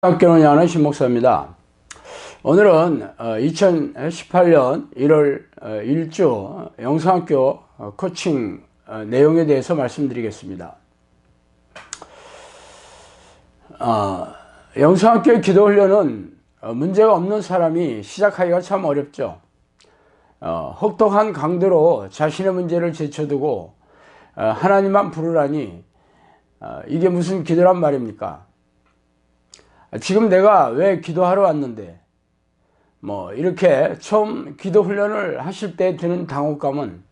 학교는 야는 신목사입니다. 오늘은 2018년 1월 1주 영성학교 코칭 내용에 대해서 말씀드리겠습니다. 영성학교의 기도훈련은 문제가 없는 사람이 시작하기가 참 어렵죠. 혹독한 강도로 자신의 문제를 제쳐두고 하나님만 부르라니 이게 무슨 기도란 말입니까? 지금 내가 왜 기도하러 왔는데 이렇게 처음 기도 훈련을 하실 때 드는 당혹감은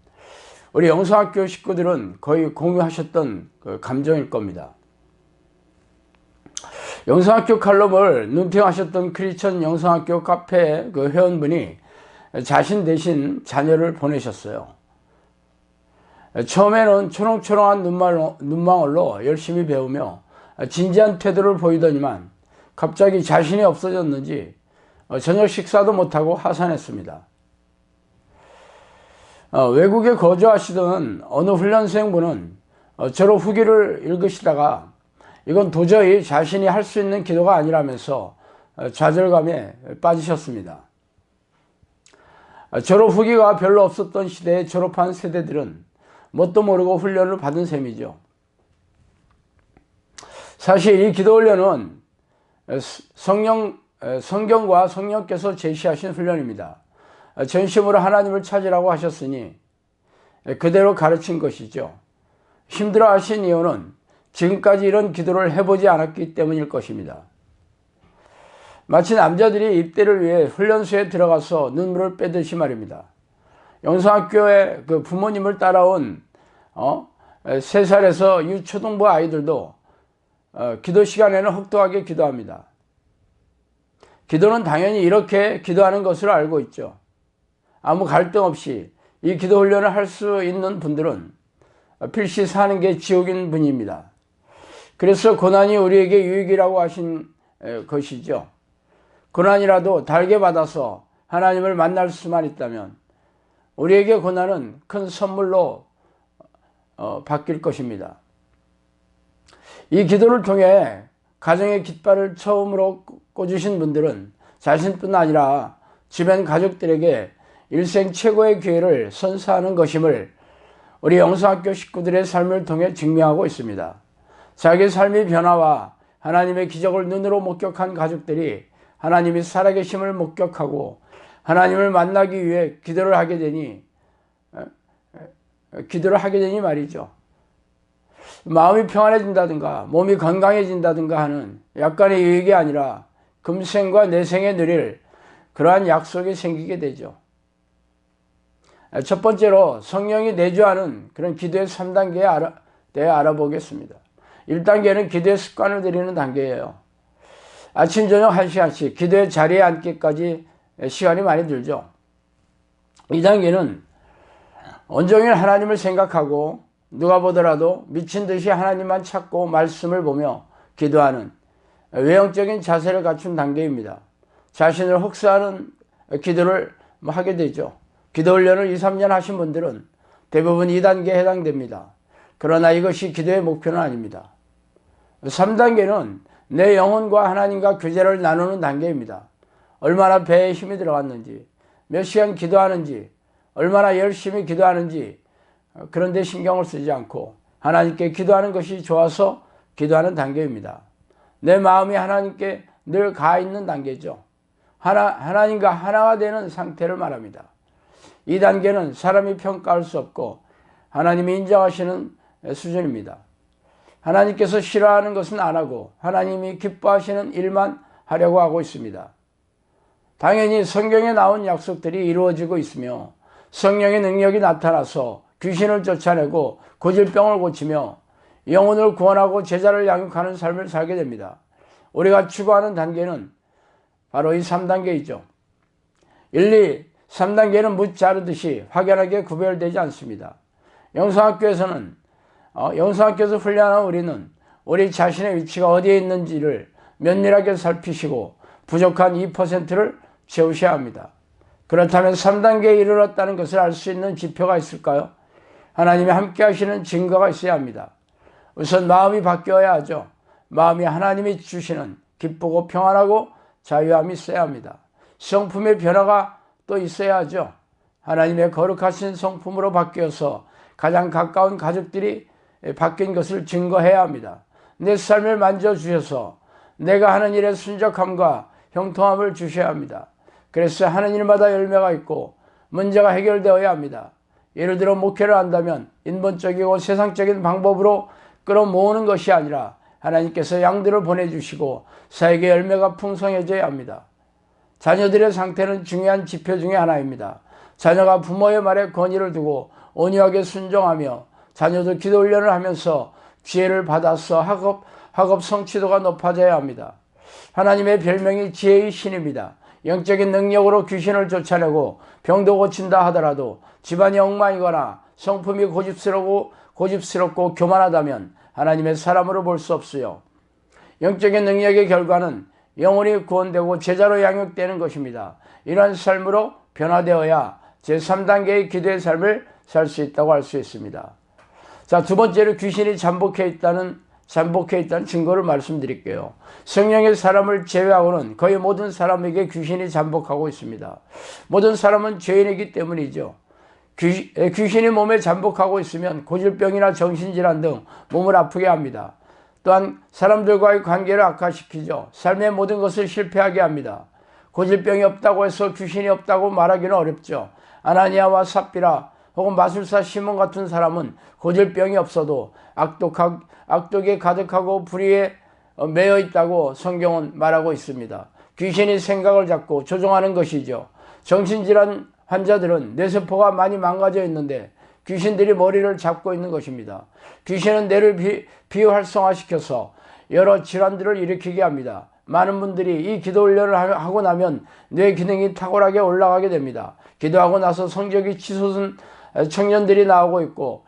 우리 영성학교 식구들은 거의 공유하셨던 그 감정일 겁니다. 영성학교 칼럼을 눈팅하셨던 크리스천 영성학교 카페 그 회원분이 자신 대신 자녀를 보내셨어요. 처음에는 초롱초롱한 눈망울로 열심히 배우며 진지한 태도를 보이더니만 갑자기 자신이 없어졌는지 저녁 식사도 못하고 하산했습니다. 외국에 거주하시던 어느 훈련생분은 저로 후기를 읽으시다가 이건 도저히 자신이 할 수 있는 기도가 아니라면서 좌절감에 빠지셨습니다. 졸업 후기가 별로 없었던 시대에 졸업한 세대들은 뭣도 모르고 훈련을 받은 셈이죠. 사실 이 기도 훈련은 성경과 성령께서 제시하신 훈련입니다. 전심으로 하나님을 찾으라고 하셨으니 그대로 가르친 것이죠. 힘들어 하신 이유는 지금까지 이런 기도를 해보지 않았기 때문일 것입니다. 마치 남자들이 입대를 위해 훈련소에 들어가서 눈물을 빼듯이 말입니다. 영성학교에 그 부모님을 따라온 3살에서 유초등부 아이들도 기도 시간에는 혹독하게 기도합니다. 기도는 당연히 이렇게 기도하는 것으로 알고 있죠. 아무 갈등 없이 이 기도 훈련을 할 수 있는 분들은 필시 사는 게 지옥인 분입니다. 그래서 고난이 우리에게 유익이라고 하신 것이죠. 고난이라도 달게 받아서 하나님을 만날 수만 있다면 우리에게 고난은 큰 선물로 바뀔 것입니다. 이 기도를 통해 가정의 깃발을 처음으로 꽂으신 분들은 자신뿐 아니라 주변 가족들에게 일생 최고의 기회를 선사하는 것임을 우리 영성학교 식구들의 삶을 통해 증명하고 있습니다. 자기 삶의 변화와 하나님의 기적을 눈으로 목격한 가족들이 하나님이 살아계심을 목격하고 하나님을 만나기 위해 기도를 하게 되니 말이죠. 마음이 평안해진다든가 몸이 건강해진다든가 하는 약간의 유익이 아니라 금생과 내생에 누릴 그러한 약속이 생기게 되죠. 첫 번째로 성령이 내주하는 그런 기도의 3단계에 대해 알아보겠습니다. 1단계는 기도의 습관을 들이는 단계예요. 아침 저녁 1시간씩 기도의 자리에 앉기까지 시간이 많이 들죠. 2단계는 온종일 하나님을 생각하고 누가 보더라도 미친 듯이 하나님만 찾고 말씀을 보며 기도하는 외형적인 자세를 갖춘 단계입니다. 자신을 혹사하는 기도를 하게 되죠. 기도 훈련을 2, 3년 하신 분들은 대부분 2단계에 해당됩니다. 그러나 이것이 기도의 목표는 아닙니다. 3단계는 내 영혼과 하나님과 교제를 나누는 단계입니다. 얼마나 배에 힘이 들어갔는지, 몇 시간 기도하는지, 얼마나 열심히 기도하는지 그런데 신경을 쓰지 않고 하나님께 기도하는 것이 좋아서 기도하는 단계입니다. 내 마음이 하나님께 늘 가 있는 단계죠. 하나님과 하나가 되는 상태를 말합니다. 이 단계는 사람이 평가할 수 없고 하나님이 인정하시는 수준입니다. 하나님께서 싫어하는 것은 안 하고 하나님이 기뻐하시는 일만 하려고 하고 있습니다. 당연히 성경에 나온 약속들이 이루어지고 있으며 성령의 능력이 나타나서 귀신을 쫓아내고 고질병을 고치며 영혼을 구원하고 제자를 양육하는 삶을 살게 됩니다. 우리가 추구하는 단계는 바로 이 3단계이죠. 3단계는 무 자르듯이 확연하게 구별되지 않습니다. 영성학교에서 훈련한 우리는 우리 자신의 위치가 어디에 있는지를 면밀하게 살피시고 부족한 2%를 채우셔야 합니다. 그렇다면 3단계에 이르렀다는 것을 알 수 있는 지표가 있을까요? 하나님이 함께 하시는 증거가 있어야 합니다. 우선 마음이 바뀌어야 하죠. 마음이 하나님이 주시는 기쁘고 평안하고 자유함이 있어야 합니다. 성품의 변화가 또 있어야 하죠. 하나님의 거룩하신 성품으로 바뀌어서 가장 가까운 가족들이 바뀐 것을 증거해야 합니다. 내 삶을 만져주셔서 내가 하는 일에 순적함과 형통함을 주셔야 합니다. 그래서 하는 일마다 열매가 있고 문제가 해결되어야 합니다. 예를 들어 목회를 한다면 인본적이고 세상적인 방법으로 끌어모으는 것이 아니라 하나님께서 양들을 보내주시고 사역의 열매가 풍성해져야 합니다. 자녀들의 상태는 중요한 지표 중에 하나입니다. 자녀가 부모의 말에 권위를 두고 온유하게 순종하며 자녀도 기도 훈련을 하면서 지혜를 받아서 학업 성취도가 높아져야 합니다. 하나님의 별명이 지혜의 신입니다. 영적인 능력으로 귀신을 쫓아내고 병도 고친다 하더라도 집안이 엉망이거나 성품이 고집스럽고 교만하다면 하나님의 사람으로 볼 수 없어요. 영적인 능력의 결과는 영혼이 구원되고 제자로 양육되는 것입니다. 이러한 삶으로 변화되어야 제3단계의 기도의 삶을 살 수 있다고 할 수 있습니다. 자, 두 번째로 귀신이 잠복해 있다는 증거를 말씀드릴게요. 성령의 사람을 제외하고는 거의 모든 사람에게 귀신이 잠복하고 있습니다. 모든 사람은 죄인이기 때문이죠. 귀신이 몸에 잠복하고 있으면 고질병이나 정신질환 등 몸을 아프게 합니다. 또한 사람들과의 관계를 악화시키죠. 삶의 모든 것을 실패하게 합니다. 고질병이 없다고 해서 귀신이 없다고 말하기는 어렵죠. 아나니아와 삽비라 혹은 마술사 시몬 같은 사람은 고질병이 없어도 악독에 가득하고 불의에 매여 있다고 성경은 말하고 있습니다. 귀신이 생각을 잡고 조종하는 것이죠. 정신질환 환자들은 뇌세포가 많이 망가져 있는데 귀신들이 머리를 잡고 있는 것입니다. 귀신은 뇌를 비활성화시켜서 여러 질환들을 일으키게 합니다. 많은 분들이 이 기도 훈련을 하고 나면 뇌 기능이 탁월하게 올라가게 됩니다. 기도하고 나서 성적이 치솟은 청년들이 나오고 있고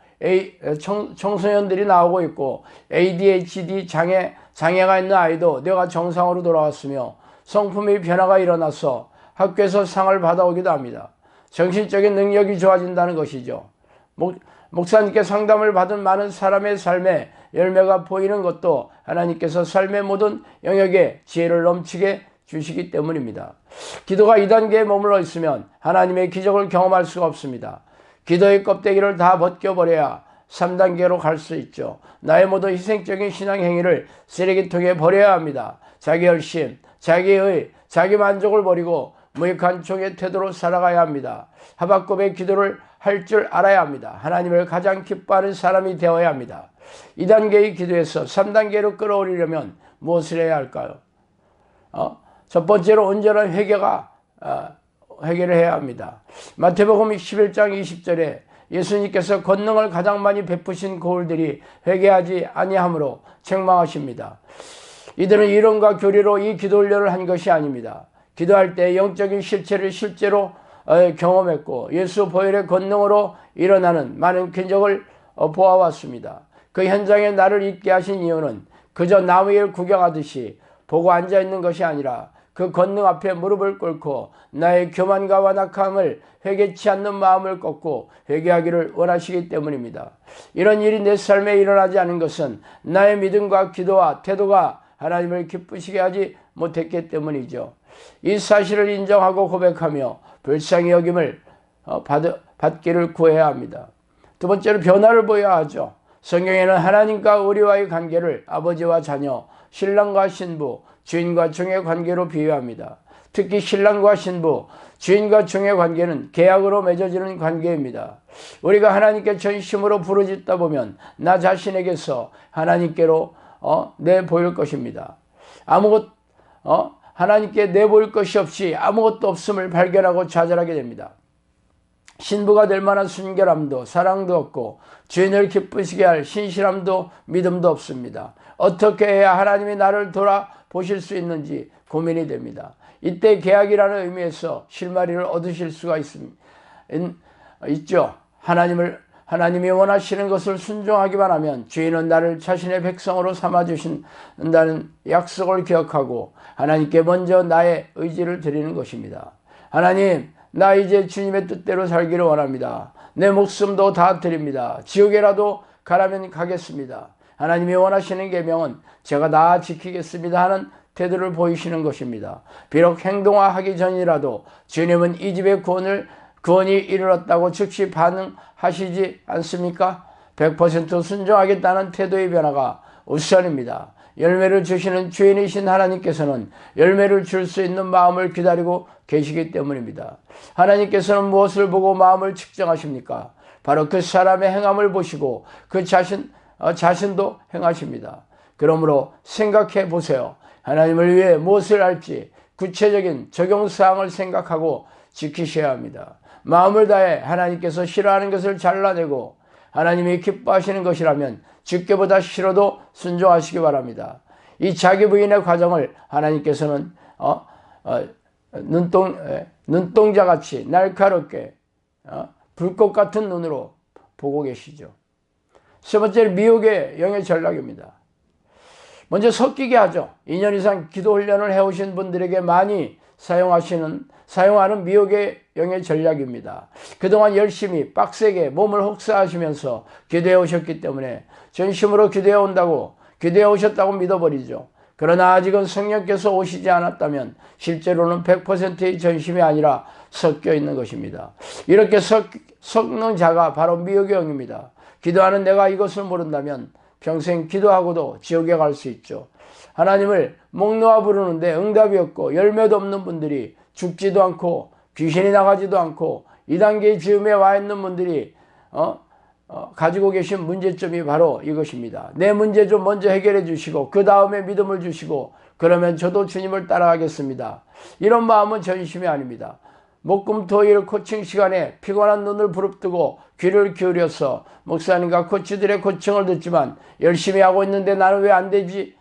청소년들이 나오고 있고 ADHD 장애가 있는 아이도 뇌가 정상으로 돌아왔으며 성품의 변화가 일어나서 학교에서 상을 받아오기도 합니다. 정신적인 능력이 좋아진다는 것이죠. 목사님께 상담을 받은 많은 사람의 삶에 열매가 보이는 것도 하나님께서 삶의 모든 영역에 지혜를 넘치게 주시기 때문입니다. 기도가 2단계에 머물러 있으면 하나님의 기적을 경험할 수가 없습니다. 기도의 껍데기를 다 벗겨버려야 3단계로 갈 수 있죠. 나의 모든 희생적인 신앙 행위를 쓰레기통에 버려야 합니다. 자기 열심, 자기 만족을 버리고 무익한 종의 태도로 살아가야 합니다. 하박국의 기도를 할 줄 알아야 합니다. 하나님을 가장 기뻐하는 사람이 되어야 합니다. 2단계의 기도에서 3단계로 끌어올리려면 무엇을 해야 할까요? 첫 번째로 온전한 회개를 해야 합니다. 마태복음 11장 20절에 예수님께서 권능을 가장 많이 베푸신 고울들이 회개하지 아니하므로 책망하십니다. 이들은 이론과 교리로 이 기도 훈련을 한 것이 아닙니다. 기도할 때 영적인 실체를 실제로 경험했고 예수 보혈의 권능으로 일어나는 많은 기적을 보아왔습니다. 그 현장에 나를 있게 하신 이유는 그저 나무를 구경하듯이 보고 앉아있는 것이 아니라 그 권능 앞에 무릎을 꿇고 나의 교만과 완악함을 회개치 않는 마음을 꺾고 회개하기를 원하시기 때문입니다. 이런 일이 내 삶에 일어나지 않은 것은 나의 믿음과 기도와 태도가 하나님을 기쁘시게 하지 못했기 때문이죠. 이 사실을 인정하고 고백하며 불쌍히 여김을 받기를 구해야 합니다. 두 번째로 변화를 보여야 하죠. 성경에는 하나님과 우리와의 관계를 아버지와 자녀, 신랑과 신부, 주인과 종의 관계로 비유합니다. 특히 신랑과 신부, 주인과 종의 관계는 계약으로 맺어지는 관계입니다. 우리가 하나님께 전심으로 부르짖다 보면 나 자신에게서 하나님께로 내보일 것입니다. 하나님께 내보일 것이 없이 아무것도 없음을 발견하고 좌절하게 됩니다. 신부가 될 만한 순결함도 사랑도 없고 주인을 기쁘시게 할 신실함도 믿음도 없습니다. 어떻게 해야 하나님이 나를 돌아보실 수 있는지 고민이 됩니다. 이때 계약이라는 의미에서 실마리를 얻으실 수가 있죠. 하나님이 원하시는 것을 순종하기만 하면 주인은 나를 자신의 백성으로 삼아주신다는 약속을 기억하고 하나님께 먼저 나의 의지를 드리는 것입니다. 하나님, 나 이제 주님의 뜻대로 살기를 원합니다. 내 목숨도 다 드립니다. 지옥에라도 가라면 가겠습니다. 하나님이 원하시는 계명은 제가 다 지키겠습니다 하는 태도를 보이시는 것입니다. 비록 행동화하기 전이라도 주님은 이 집의 구원이 이르렀다고 즉시 반응하시지 않습니까? 100% 순종하겠다는 태도의 변화가 우선입니다. 열매를 주시는 주인이신 하나님께서는 열매를 줄 수 있는 마음을 기다리고 계시기 때문입니다. 하나님께서는 무엇을 보고 마음을 측정하십니까? 바로 그 사람의 행함을 보시고 그 자신도 행하십니다. 그러므로 생각해 보세요. 하나님을 위해 무엇을 할지 구체적인 적용사항을 생각하고 지키셔야 합니다. 마음을 다해 하나님께서 싫어하는 것을 잘라내고 하나님이 기뻐하시는 것이라면 죽게보다 싫어도 순종하시기 바랍니다. 이 자기 부인의 과정을 하나님께서는 눈동자같이 날카롭게 불꽃 같은 눈으로 보고 계시죠. 세 번째는 미혹의 영의 전략입니다. 먼저 섞이게 하죠. 2년 이상 기도 훈련을 해오신 분들에게 많이 사용하는 미혹의 영의 전략입니다. 그동안 열심히 빡세게 몸을 혹사하시면서 기도해 오셨기 때문에 전심으로 기도해 오셨다고 믿어버리죠. 그러나 아직은 성령께서 오시지 않았다면 실제로는 100%의 전심이 아니라 섞여 있는 것입니다. 이렇게 섞는 자가 바로 미혹의 영입니다. 기도하는 내가 이것을 모른다면 평생 기도하고도 지옥에 갈 수 있죠. 하나님을 목 놓아 부르는데 응답이 없고 열매도 없는 분들이 죽지도 않고 귀신이 나가지도 않고 2단계의 지음에 와 있는 분들이 가지고 계신 문제점이 바로 이것입니다. 내 문제 좀 먼저 해결해 주시고 그 다음에 믿음을 주시고 그러면 저도 주님을 따라가겠습니다. 이런 마음은 전심이 아닙니다. 목금토일 코칭 시간에 피곤한 눈을 부릅뜨고 귀를 기울여서 목사님과 코치들의 코칭을 듣지만 열심히 하고 있는데 나는 왜 안 되지?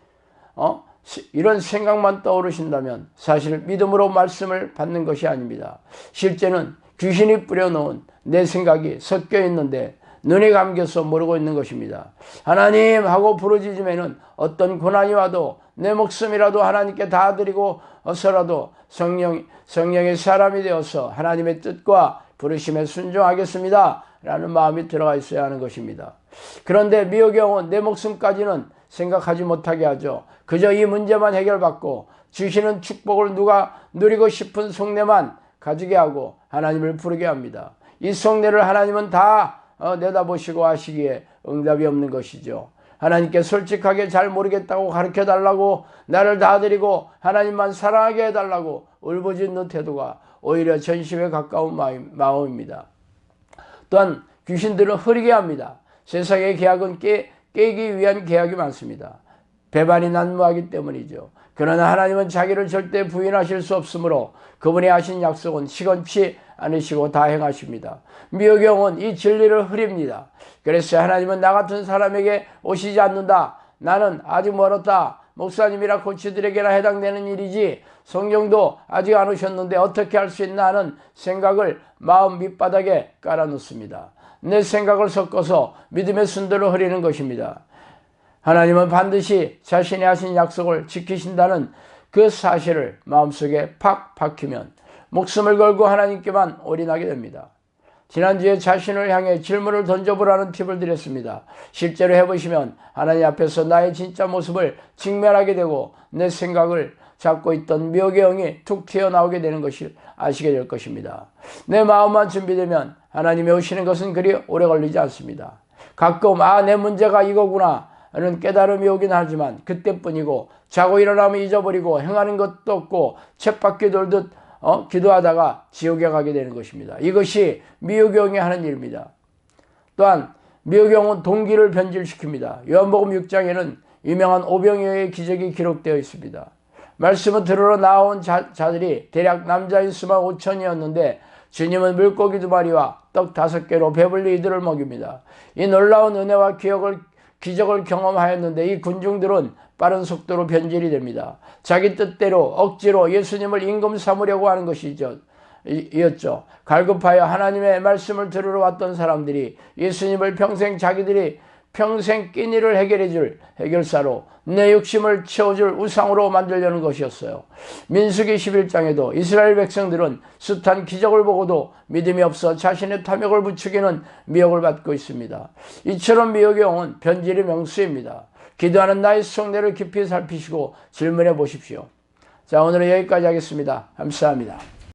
이런 생각만 떠오르신다면 사실 믿음으로 말씀을 받는 것이 아닙니다. 실제는 귀신이 뿌려놓은 내 생각이 섞여 있는데 눈이 감겨서 모르고 있는 것입니다. 하나님 하고 부르짖으면은 어떤 고난이 와도 내 목숨이라도 하나님께 다 드리고서라도 성령의 사람이 되어서 하나님의 뜻과 부르심에 순종하겠습니다 라는 마음이 들어가 있어야 하는 것입니다. 그런데 미혹의 영은 내 목숨까지는 생각하지 못하게 하죠. 그저 이 문제만 해결받고 주시는 축복을 누가 누리고 싶은 속내만 가지게 하고 하나님을 부르게 합니다. 이 속내를 하나님은 다 내다보시고 하시기에 응답이 없는 것이죠. 하나님께 솔직하게 잘 모르겠다고 가르쳐달라고 나를 다 드리고 하나님만 사랑하게 해달라고 울부짖는 태도가 오히려 전심에 가까운 마음입니다. 또한 귀신들은 흐리게 합니다. 세상의 계약은 깨기 위한 계약이 많습니다. 배반이 난무하기 때문이죠. 그러나 하나님은 자기를 절대 부인하실 수 없으므로 그분이 하신 약속은 시건치 않으시고 다 행하십니다. 미혹의 영은 이 진리를 흐립니다. 그래서 하나님은 나 같은 사람에게 오시지 않는다. 나는 아직 멀었다. 목사님이라 코치들에게나 해당되는 일이지 성령도 아직 안 오셨는데 어떻게 할 수 있나 하는 생각을 마음 밑바닥에 깔아놓습니다. 내 생각을 섞어서 믿음의 순도를 흐리는 것입니다. 하나님은 반드시 자신이 하신 약속을 지키신다는 그 사실을 마음속에 팍 박히면 목숨을 걸고 하나님께만 올인하게 됩니다. 지난주에 자신을 향해 질문을 던져보라는 팁을 드렸습니다. 실제로 해보시면 하나님 앞에서 나의 진짜 모습을 직면하게 되고 내 생각을 잡고 있던 미혹의 영이 툭 튀어나오게 되는 것을 아시게 될 것입니다. 내 마음만 준비되면 하나님이 오시는 것은 그리 오래 걸리지 않습니다. 가끔 내 문제가 이거구나 하는 깨달음이 오긴 하지만 그때뿐이고 자고 일어나면 잊어버리고 행하는 것도 없고 쳇바퀴 돌듯 기도하다가 지옥에 가게 되는 것입니다. 이것이 미혹의 영이 하는 일입니다. 또한 미혹의 영은 동기를 변질시킵니다. 요한복음 6장에는 유명한 오병이어의 기적이 기록되어 있습니다. 말씀을 들으러 나온 자들이 대략 남자인 수만 5천이었는데 주님은 물고기 2마리와 떡 5개로 배불리 이들을 먹입니다. 이 놀라운 은혜와 기적을 경험하였는데 이 군중들은 빠른 속도로 변질이 됩니다. 자기 뜻대로 억지로 예수님을 임금 삼으려고 하는 것이었죠. 갈급하여 하나님의 말씀을 들으러 왔던 사람들이 예수님을 자기들이 평생 끼니를 해결해줄 해결사로 내 욕심을 채워줄 우상으로 만들려는 것이었어요. 민수기 11장에도 이스라엘 백성들은 숱한 기적을 보고도 믿음이 없어 자신의 탐욕을 부추기는 미혹을 받고 있습니다. 이처럼 미혹의 영은 변질의 명수입니다. 기도하는 나의 속내를 깊이 살피시고 질문해 보십시오. 자, 오늘은 여기까지 하겠습니다. 감사합니다.